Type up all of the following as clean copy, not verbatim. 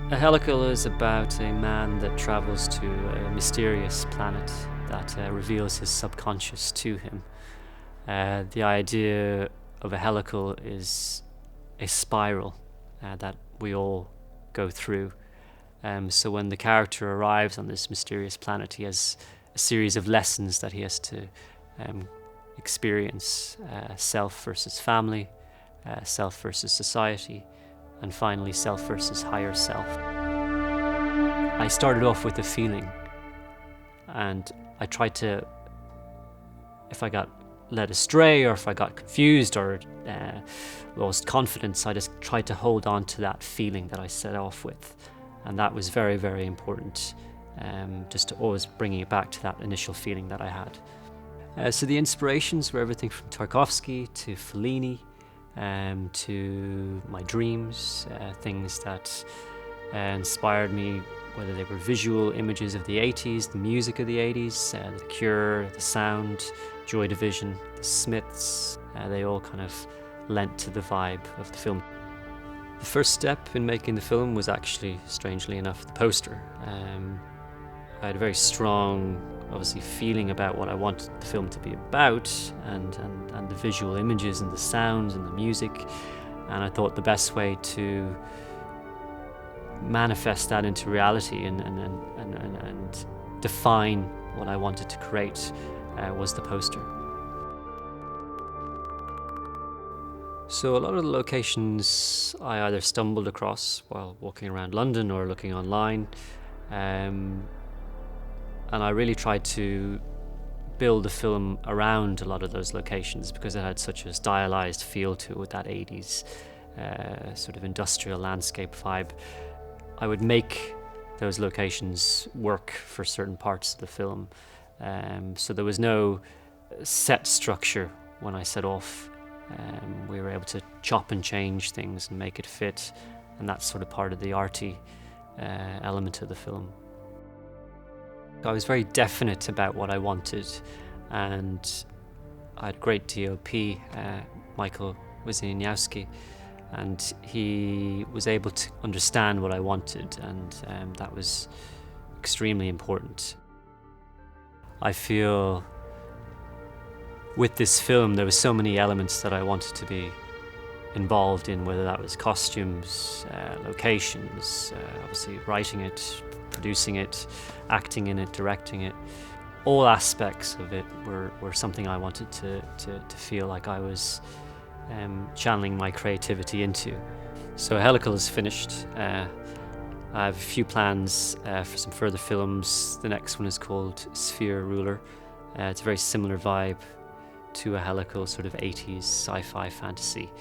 A helical is about a man that travels to a mysterious planet that reveals his subconscious to him. The idea of a helical is a spiral that we all go through. So when the character arrives on this mysterious planet, he has a series of lessons that he has to experience. Self versus family, self versus society, and finally self versus higher self. I started off with a feeling, and I tried to, if I got led astray or if I got confused or lost confidence, I just tried to hold on to that feeling that I set off with. And that was very, very important, just to always bringing it back to that initial feeling that I had. So the inspirations were everything from Tarkovsky to Fellini, to my dreams, things that inspired me, whether they were visual images of the 80s, the music of the 80s, The Cure, The Sound, Joy Division, The Smiths. They all kind of lent to the vibe of the film. The first step in making the film was actually, strangely enough, the poster. I had a very strong, obviously, feeling about what I wanted the film to be about, and the visual images and the sounds and the music. And I thought the best way to manifest that into reality and define what I wanted to create was the poster. So a lot of the locations I either stumbled across while walking around London or looking online, and I really tried to build the film around a lot of those locations because it had such a stylized feel to it with that 80s sort of industrial landscape vibe. I would make those locations work for certain parts of the film. So there was no set structure when I set off. We were able to chop and change things and make it fit, and that's sort of part of the arty element of the film. I was very definite about what I wanted, and I had great DOP, Michael Wisniewski, and he was able to understand what I wanted, and that was extremely important. I feel with this film there were so many elements that I wanted to be involved in, whether that was costumes, locations, obviously writing it, producing it, acting in it, directing it. All aspects of it were something I wanted to feel like I was channeling my creativity into. So Helical is finished. I have a few plans for some further films. The next one is called Sphere Ruler. It's a very similar vibe to a Helical, sort of 80s sci-fi fantasy.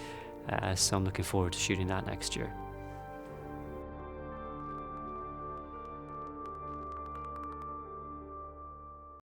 So I'm looking forward to shooting that next year.